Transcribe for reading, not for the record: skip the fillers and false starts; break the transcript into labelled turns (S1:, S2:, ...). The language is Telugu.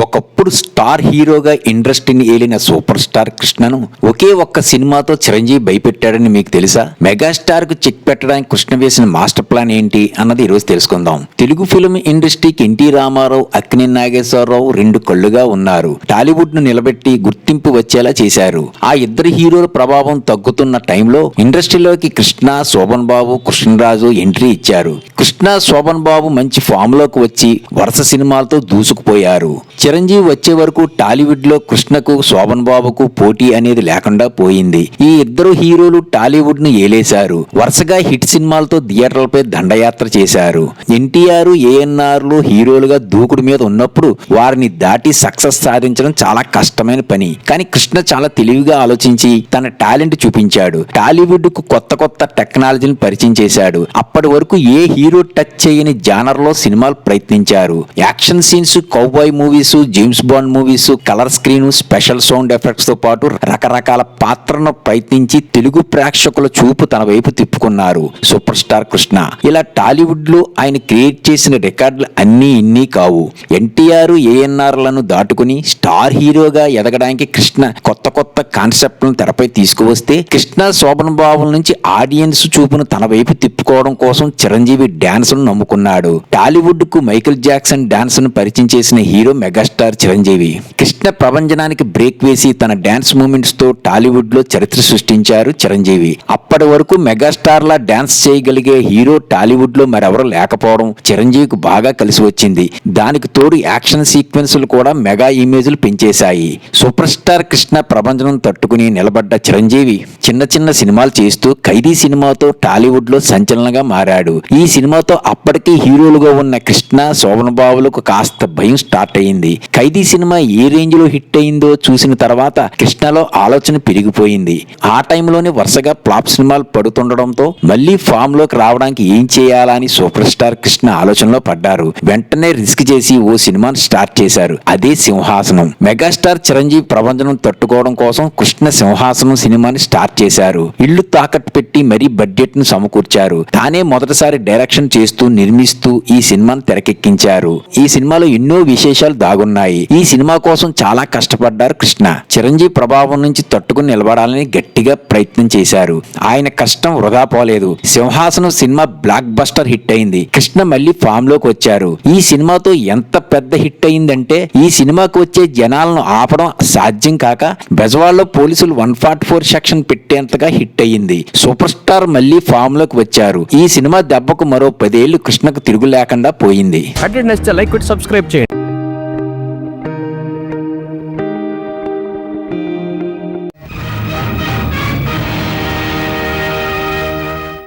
S1: ఒకప్పుడు స్టార్ హీరోగా ఇండస్ట్రీని ఏలిన సూపర్ స్టార్ కృష్ణను ఒకే ఒక్క సినిమాతో చిరంజీవి భయపెట్టాడని మీకు తెలుసా? మెగాస్టార్ కు చెక్ పెట్టడానికి కృష్ణ వేసిన మాస్టర్ ప్లాన్ ఏంటి అన్నది ఈ రోజు తెలుసుకుందాం. తెలుగు ఫిల్మ్ ఇండస్ట్రీకి ఎన్టీ రామారావు, అక్కినేని నాగేశ్వరరావు రెండు కళ్ళుగా ఉన్నారు. టాలీవుడ్ ను నిలబెట్టి గుర్తింపు వచ్చేలా చేశారు. ఆ ఇద్దరు హీరోల ప్రభావం తగ్గుతున్న టైంలో ఇండస్ట్రీలోకి కృష్ణ, శోభన్ బాబు, కృష్ణరాజు ఎంట్రీ ఇచ్చారు. కృష్ణ, శోభన్ బాబు మంచి ఫామ్ లోకి వచ్చి వరుస సినిమాలతో దూసుకుపోయారు. చిరంజీవి వచ్చే వరకు టాలీవుడ్ లో కృష్ణకు, శోభన్ బాబుకు పోటీ అనేది లేకుండా పోయింది. ఈ ఇద్దరు హీరోలు టాలీవుడ్ ను ఏలేశారు. వరుసగా హిట్ సినిమాలతో థియేటర్లపై దండయాత్ర చేశారు. ఎన్టీఆర్, ఏఎన్ఆర్ లు హీరోలుగా దూకుడు మీద ఉన్నప్పుడు వారిని దాటి సక్సెస్ సాధించడం చాలా కష్టమైన పని. కానీ కృష్ణ చాలా తెలివిగా ఆలోచించి తన టాలెంట్ చూపించాడు. టాలీవుడ్ కు కొత్త కొత్త టెక్నాలజీని పరిచయం చేశాడు. అప్పటి వరకు ఏ హీరో టచ్ చేయని జానర్ లో సినిమాలు ప్రయత్నించారు. Action scenes, cowboy movies, James bond movies, colour screen, special sound effects తో పాటు రకరకాల పాత్రను ప్రయత్నించి తెలుగు ప్రేక్షకుల చూపు తన వైపు తిప్పుకున్నారు సూపర్ స్టార్ కృష్ణ. ఇలా టాలీవుడ్ లో ఆయన క్రియేట్ చేసిన రికార్డులు అన్నీ ఇన్ని కావు. ఎన్టీఆర్, ఏఎన్ఆర్ లను దాటుకుని స్టార్ హీరోగా ఎదగడానికి కృష్ణ కొత్త కొత్త కాన్సెప్ట్లను తెరపై తీసుకువస్తే, కృష్ణ, శోభన్ బాబుల నుంచి ఆడియన్స్ చూపును తన వైపు తిప్పుకోవడం కోసం చిరంజీవి డాన్స్ ను నమ్ముకున్నాడు. టాలీవుడ్ కు మైకేల్ జాక్సన్ డాన్స్ ను పరిచయం చేసిన హీరో మెగాస్టార్ చిరంజీవి. కృష్ణ ప్రభంజనానికి బ్రేక్ వేసి తన డాన్స్ మూమెంట్స్ తో టాలీవుడ్ లో చరిత్ర సృష్టించారు చిరంజీవి. అప్పటి వరకు మెగాస్టార్ లా డాన్స్ చేయగలిగే హీరో టాలీవుడ్ లో మరెవరూ లేకపోవడం చిరంజీవికి బాగా కలిసి వచ్చింది. దానికి తోడు యాక్షన్ సీక్వెన్సులు కూడా మెగా ఇమేజ్లు పెంచేశాయి. సూపర్ స్టార్ కృష్ణ ప్రభంజనం తట్టుకుని నిలబడ్డ చిరంజీవి చిన్న చిన్న సినిమాలు చేస్తూ ఖైదీ సినిమాతో టాలీవుడ్ లో సంచలనంగా మారాడు. ఈ సినిమాతో అప్పటికే హీరోలుగా ఉన్న కృష్ణ, శోభన్ బాబులకు కాస్త భయం స్టార్ట్ అయింది. ఖైదీ సినిమా ఏ రేంజ్ లో హిట్ అయిందో చూసిన తర్వాత కృష్ణలో ఆలోచన పెరిగిపోయింది. ఆ టైంలోనే వరుసగా ఫ్లాప్ సినిమాలు పడుతుండడంతో మళ్లీ ఫామ్ లోకి రావడానికి ఏం చేయాలని సూపర్ స్టార్ కృష్ణ ఆలోచనలో పడ్డారు. వెంటనే రిస్క్ చేసి ఓ సినిమాను స్టార్ట్ చేశారు. అదే సింహాసనం. మెగాస్టార్ చిరంజీవి ప్రభంజనం తట్టుకోవడం కోసం కృష్ణ సింహాసనం సినిమాని స్టార్ట్ చేశారు. ఇళ్లు తాకట్టు పెట్టి మరీ బడ్జెట్ ను సమకూర్చారు. తానే మొదటిసారి డైరెక్షన్ చేస్తూ నిర్మిస్తూ ఈ సినిమాను తెరకెక్కించారు. ఈ సినిమాలో ఎన్నో విశేషాలు దాగున్నాయి. ఈ సినిమా కోసం చాలా కష్టపడ్డారు కృష్ణ. చిరంజీవి ప్రభావం నుంచి తట్టుకుని నిలబడాలని గట్టిగా ప్రయత్నం చేశారు. ఆయన కష్టం వృధా పోలేదు. సింహాసనం సినిమా బ్లాక్ బస్టర్ హిట్ అయింది. కృష్ణ మళ్ళీ ఫామ్ లోకి వచ్చారు. ఈ సినిమాతో ఎంత పెద్ద హిట్ అయిందంటే ఈ సినిమాకు వచ్చే జనాలను ఆపడం సాధ్యం కాక బెజవాడలో పోలీసులు 144 సెక్షన్ పెట్టేంతగా హిట్ అయ్యింది. సూపర్ స్టార్ మళ్ళీ ఫామ్ లోకి వచ్చారు. ఈ సినిమా దెబ్బకు మరో 10 ఏళ్లు కృష్ణకు తిరుగు లేకుండా పోయింది.
S2: లైక్, సబ్స్క్రైబ్ చేయండి.